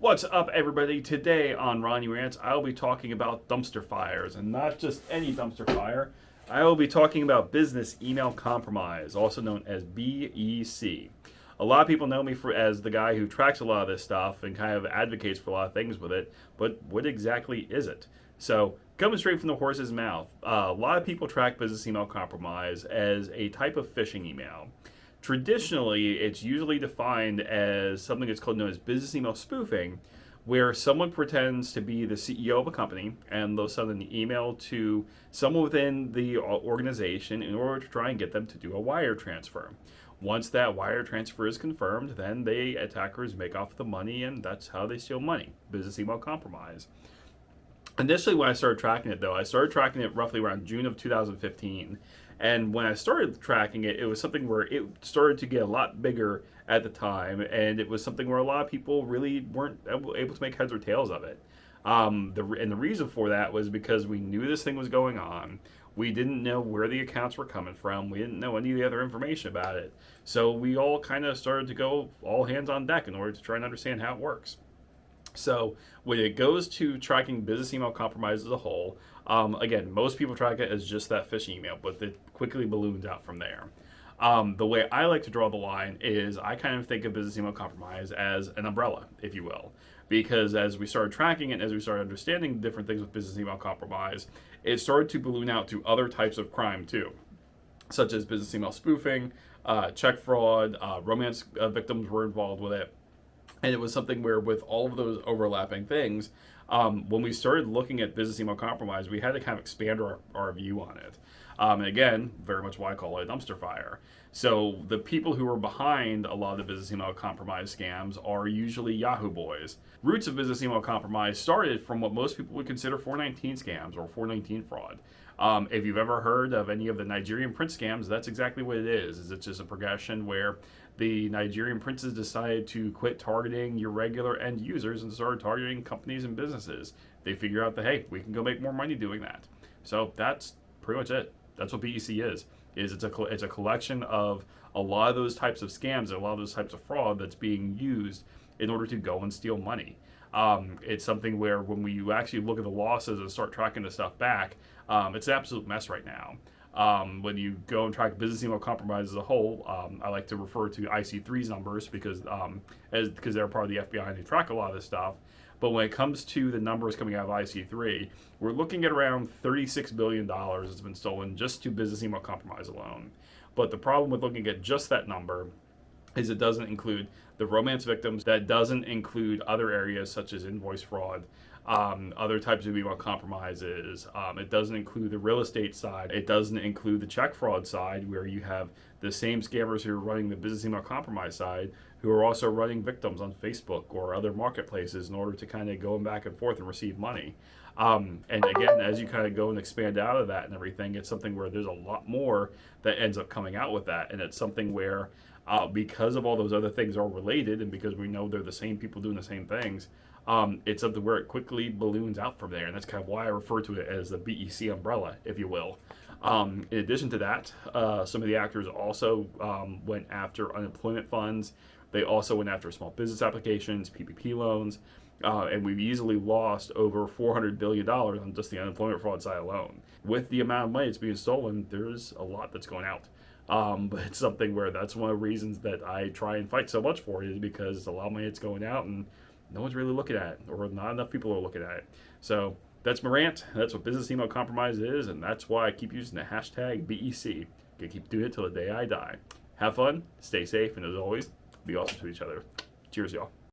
What's up, everybody? Today on Ronnie Rants, I will be talking about dumpster fires, and not just any dumpster fire. I will be talking about business email compromise, also known as BEC. A lot of people know me as the guy who tracks a lot of this stuff and kind of advocates for a lot of things with it, but what exactly is it? So, coming straight from the horse's mouth, a lot of people track business email compromise as a type of phishing email. Traditionally, it's usually defined as something that's called known as business email spoofing, where someone pretends to be the CEO of a company and they'll send an email to someone within the organization in order to try and get them to do a wire transfer. Once that wire transfer is confirmed, then the attackers make off the money, and that's how they steal money. Business email compromise. Initially, when I started tracking it, though, I started tracking it roughly around June of 2015. And when I started tracking it, it was something where it started to get a lot bigger at the time. And it was something where a lot of people really weren't able to make heads or tails of it. The reason for that was because we knew this thing was going on. We didn't know where the accounts were coming from. We didn't know any of the other information about it. So we all kind of started to go all hands on deck in order to try and understand how it works. So when it goes to tracking business email compromise as a whole, again, most people track it as just that phishing email, but it quickly balloons out from there. The way I like to draw the line is I kind of think of business email compromise as an umbrella, if you will. Because as we started tracking it, as we started understanding different things with business email compromise, it started to balloon out to other types of crime too, such as business email spoofing, check fraud, romance victims were involved with it. And it was something where, with all of those overlapping things, when we started looking at business email compromise, we had to kind of expand our view on it. And again, very much why I call it a dumpster fire. So the people who are behind a lot of the business email compromise scams are usually Yahoo boys. Roots of business email compromise started from what most people would consider 419 scams or 419 fraud. If you've ever heard of any of the Nigerian prince scams, that's exactly what it is. It's just a progression where the Nigerian princes decided to quit targeting your regular end users and started targeting companies and businesses. They figure out that, hey, we can go make more money doing that. So that's pretty much it. That's what BEC is it's a collection of a lot of those types of scams and a lot of those types of fraud that's being used in order to go and steal money. It's something where when we actually look at the losses and start tracking the stuff back, it's an absolute mess right now. When you go and track business email compromise as a whole, I like to refer to IC3's numbers because they're part of the FBI and they track a lot of this stuff. But when it comes to the numbers coming out of IC3, we're looking at around $36 billion that's been stolen just to business email compromise alone. But the problem with looking at just that number is it doesn't include the romance victims. That doesn't include other areas such as invoice fraud, other types of email compromises. It doesn't include the real estate side. It doesn't include the check fraud side, where you have the same scammers who are running the business email compromise side who are also running victims on Facebook or other marketplaces in order to kind of go back and forth and receive money. And again, as you kind of go and expand out of that and everything, it's something where there's a lot more that ends up coming out with that. And it's something where because of all those other things are related and because we know they're the same people doing the same things, it's something where it quickly balloons out from there. And that's kind of why I refer to it as the BEC umbrella, if you will. In addition to that, some of the actors also went after unemployment funds. They also went after small business applications, PPP loans, and we've easily lost over $400 billion on just the unemployment fraud side alone. With the amount of money that's being stolen, there's a lot that's going out. But it's something where that's one of the reasons that I try and fight so much for it, is because it's a lot of money that's going out and no one's really looking at it, or not enough people are looking at it. So that's my rant. That's what business email compromise is, and that's why I keep using the hashtag BEC. Gonna keep doing it till the day I die. Have fun, stay safe, and as always, be awesome to each other. Cheers, y'all.